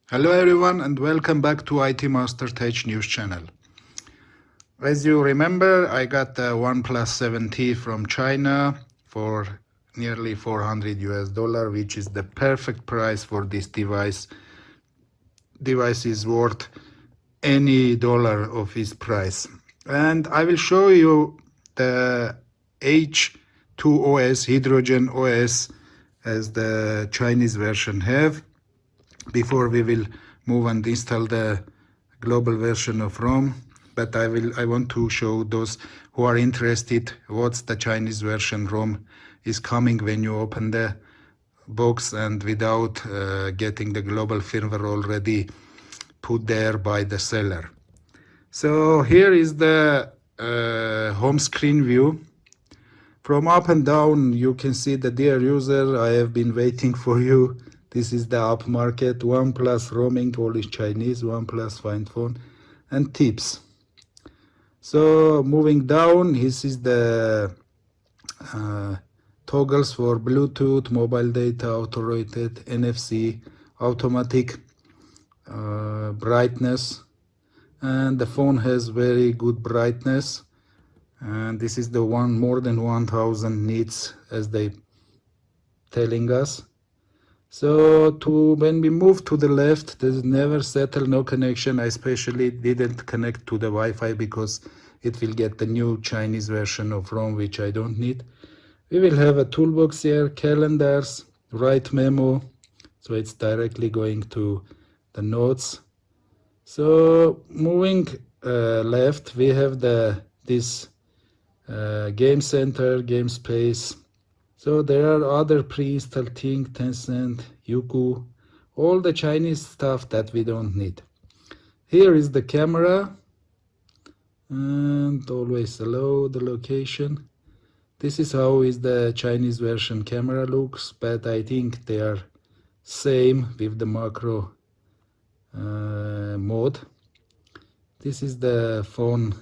Hello everyone and welcome back to ITMASTER-TECHNEWS channel. As you remember, I got the OnePlus 7T from China for nearly $400, which is the perfect price for this device. Device is worth any dollar of its price. And I will show you the H2OS, Hydrogen OS, as the Chinese version have. Before we will move and install the global version of ROM, but I want to show those who are interested what's the Chinese version ROM is coming when you open the box and without getting the global firmware already put there by the seller. So here is the home screen view. From up and down you can see the dear user, I have been waiting for you. This is the up market, OnePlus roaming, all is Chinese, OnePlus find phone, and tips. So moving down, this is the toggles for Bluetooth, mobile data, auto-rated, NFC, automatic brightness, and the phone has very good brightness. And this is the one more than 1000 nits as they telling us. So when we move to the left, there's never settle, no connection. I especially didn't connect to the Wi-Fi because it will get the new Chinese version of ROM, which I don't need. We will have a toolbox here, calendars, write memo, so it's directly going to the notes. So moving left, we have this game center, game space. So there are other pre-installed things, Tencent, Youku, all the Chinese stuff that we don't need. Here is the camera, and always allow the location. This is how is the Chinese version camera looks, but I think they are same with the macro mode. This is the phone.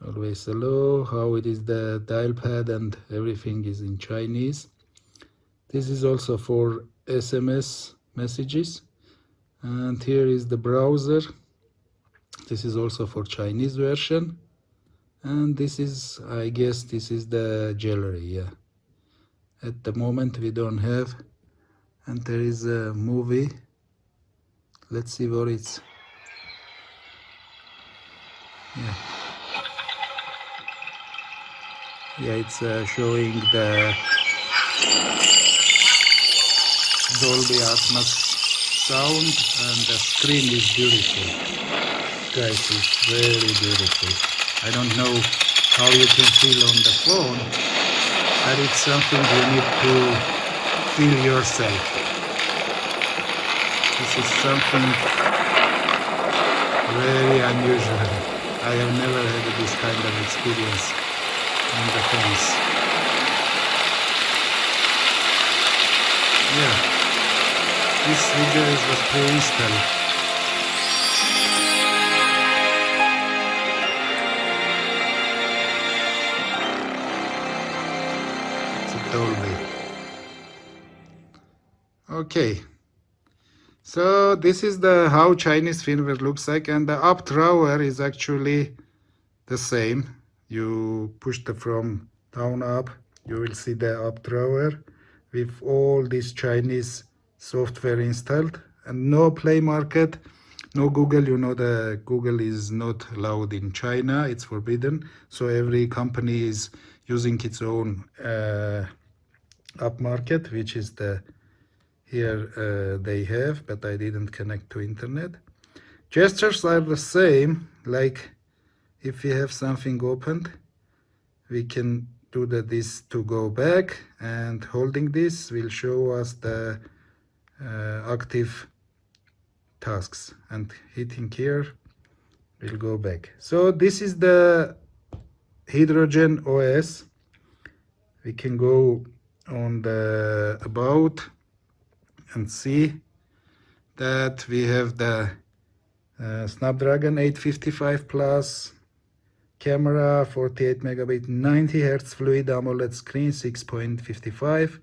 Always allow, how it is the dial pad and everything is in Chinese. This is also for SMS messages. And here is the browser. This is also for Chinese version. And this is, I guess, this is the gallery, yeah. At the moment we don't have. And there is a movie. Let's see what it's. Yeah. Yeah, it's showing the Dolby Atmos sound, and the screen is beautiful. Guys, it's very beautiful. I don't know how you can feel on the phone, but it's something you need to feel yourself. This is something very unusual. I have never had this kind of experience on the phones. Yeah, this video was pre-installed. It's a Dolby. Okay, so this is the how Chinese firmware looks like, and the up drawer is actually the same. You push the from down up, you will see the up drawer with all this Chinese software installed, and no Play Market, no Google. You know the Google is not allowed in China, it's forbidden. So every company is using its own app market, which is the here they have, but I didn't connect to internet. Gestures are the same, like if we have something opened, we can do this to go back, and holding this will show us the active tasks, and hitting here will go back. So this is the Hydrogen OS. We can go on the about and see that we have the Snapdragon 855 Plus, camera 48 megabit, 90 Hz fluid AMOLED screen, 6.55.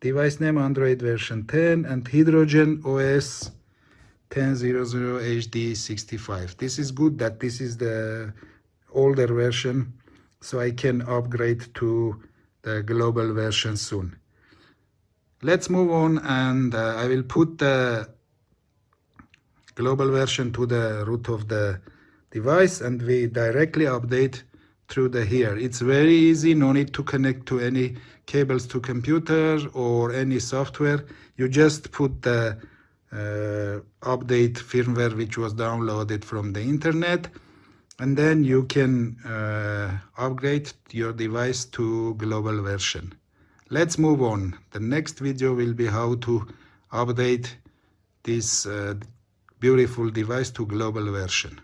device name Android version 10 and Hydrogen OS 10.00 HD65. This is good that this is the older version, so I can upgrade to the global version soon. Let's move on, and I will put the global version to the root of the device, and we directly update through the here. It's very easy, no need to connect to any cables to computer or any software. You just put the update firmware which was downloaded from the internet, and then you can upgrade your device to global version. Let's move on. The next video will be how to update this beautiful device to global version.